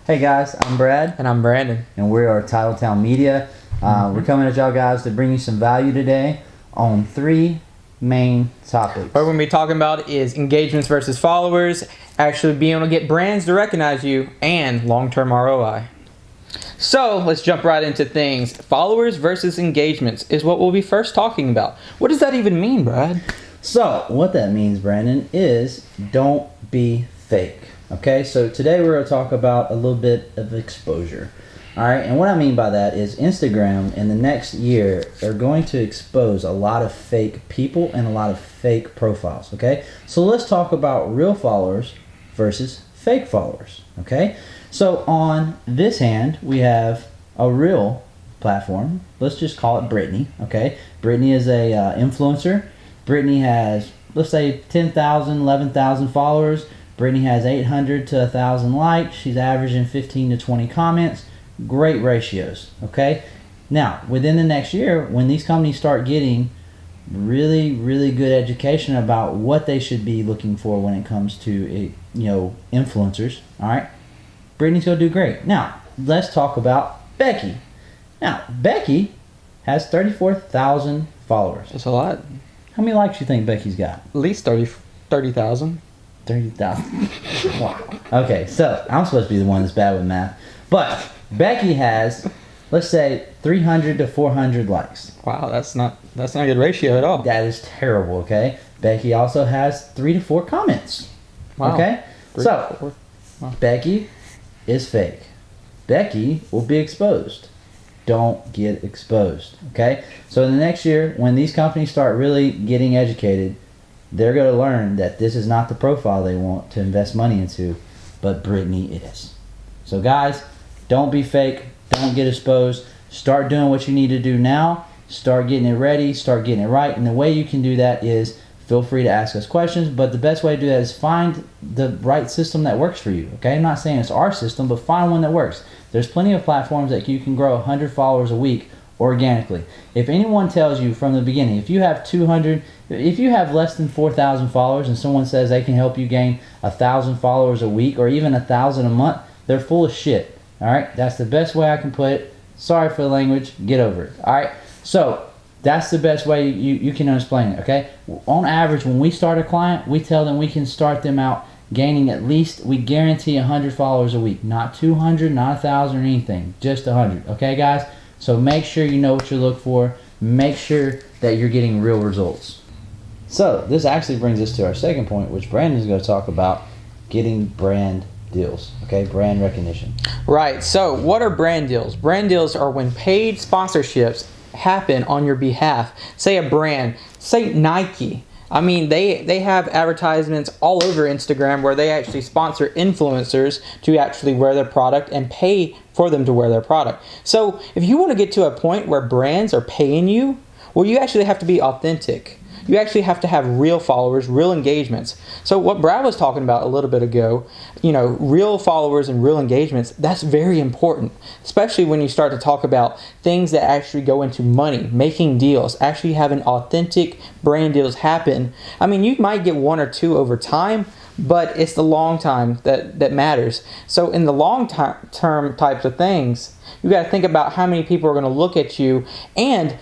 Hey guys, I'm Brad. And I'm Brandon. And we are Titletown Media. We're coming at y'all guys to bring you some value today on 3 main topics. What we're going to be talking about is engagements versus followers, actually being able to get brands to recognize you, and long-term ROI. So let's jump right into things. Followers versus engagements is what we'll be first talking about. What does that even mean, Brad? So what that means, Brandon, is don't be fake. Okay, so today we're going to talk about a little bit of exposure. All right, and what I mean by that is Instagram in the next year are going to expose a lot of fake people and a lot of fake profiles. Okay, so let's talk about real followers versus fake followers. Okay, so on this hand, we have a real platform. Let's just call it Brittany. Okay, Brittany is a influencer. Brittany has, let's say, 10,000, 11,000 followers. Brittany has 800 to 1,000 likes. She's averaging 15 to 20 comments. Great ratios, okay? Now, within the next year, when these companies start getting really, really good education about what they should be looking for when it comes to, influencers, all right? Brittany's going to do great. Now, let's talk about Becky. Now, Becky has 34,000 followers. That's a lot. How many likes do you think Becky's got? At least 30,000. 30,000. Wow. Okay, so I'm supposed to be the one that's bad with math. But Becky has, let's say, 300 to 400 likes. Wow, that's not a good ratio at all. That is terrible, okay? Becky also has 3 to 4 comments. Wow. Okay? So, Wow. Becky is fake. Becky will be exposed. Don't get exposed, okay? So in the next year, when these companies start really getting educated, they're going to learn that this is not the profile they want to invest money into, but Brittany is. So guys, don't be fake. Don't get exposed. Start doing what you need to do now. Start getting it ready. Start getting it right. And the way you can do that is feel free to ask us questions, but the best way to do that is find the right system that works for you, okay? I'm not saying it's our system, but find one that works. There's plenty of platforms that you can grow 100 followers a week organically. If anyone tells you from the beginning, if you have less than 4,000 followers and someone says they can help you gain 1,000 followers a week or even 1,000 a month, they're full of shit. All right, that's the best way I can put it. Sorry for the language. Get over it. All right, so that's the best way you can explain it. Okay, on average, when we start a client, we tell them we can start them out gaining at least, we guarantee 100 followers a week, not 200, not 1,000 or anything, just 100. Okay, guys. So make sure you know what you look for. Make sure that you're getting real results. So this actually brings us to our second point, which Brandon's going to talk about, getting brand deals. Okay, brand recognition. Right. So what are brand deals? Brand deals are when paid sponsorships happen on your behalf. Say a brand, say Nike. I mean, they have advertisements all over Instagram where they actually sponsor influencers to actually wear their product and pay for them to wear their product. So if you want to get to a point where brands are paying you, well, you actually have to be authentic. You actually have to have real followers, real engagements. So what Brad was talking about a little bit ago, real followers and real engagements, that's very important, especially when you start to talk about things that actually go into money, making deals, actually having authentic brand deals happen. I mean, you might get 1 or 2 over time, but it's the long time that matters. So in the long term types of things, you got to think about how many people are going to look at you and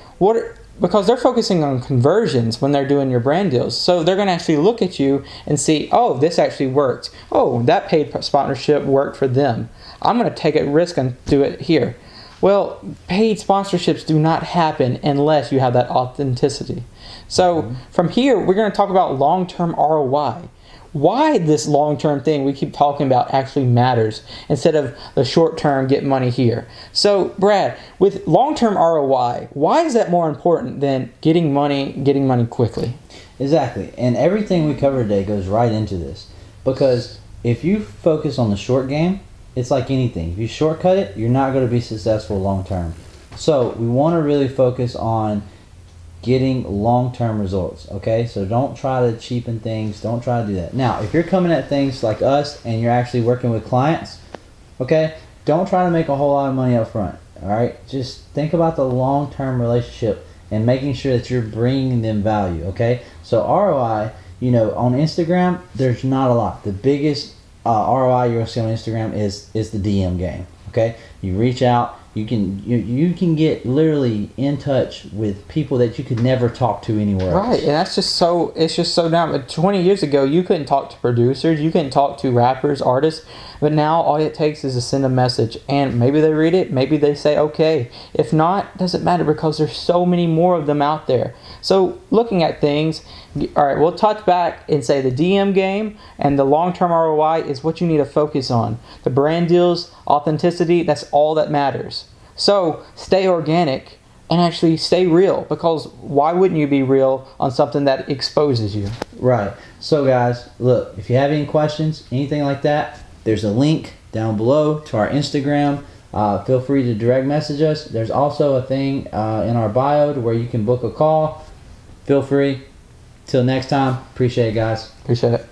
because they're focusing on conversions when they're doing your brand deals. So they're going to actually look at you and see, oh, this actually worked. Oh, that paid sponsorship worked for them. I'm going to take a risk and do it here. Well, paid sponsorships do not happen unless you have that authenticity. So from here, we're going to talk about long-term ROI. Why this long-term thing we keep talking about actually matters instead of the short-term get money here. So Brad, with long-term ROI, why is that more important than getting money quickly? Exactly, and everything we cover today goes right into this, because if you focus on the short game, it's like anything. If you shortcut it, you're not going to be successful long-term. So we want to really focus on getting long-term results, okay? So don't try to cheapen things. Don't try to do that. Now, if you're coming at things like us and you're actually working with clients, okay, don't try to make a whole lot of money up front, all right? Just think about the long-term relationship and making sure that you're bringing them value, okay? So ROI, on Instagram, there's not a lot. The biggest ROI you're gonna see on Instagram is the DM game. Okay, you reach out. You can get literally in touch with people that you could never talk to anywhere else. Right, and that's just so, it's just so dumb. 20 years ago, you couldn't talk to producers, you couldn't talk to rappers, artists, but now all it takes is to send a message, and maybe they read it, maybe they say okay. If not, it doesn't matter, because there's so many more of them out there. So looking at things, all right, we'll touch back and say the DM game and the long-term ROI is what you need to focus on. The brand deals, authenticity, that's all that matters. So stay organic and actually stay real, because why wouldn't you be real on something that exposes you? Right. So guys, look, if you have any questions, anything like that, there's a link down below to our Instagram. Feel free to direct message us. There's also a thing in our bio to where you can book a call. Feel free. Till next time. Appreciate it, guys. Appreciate it.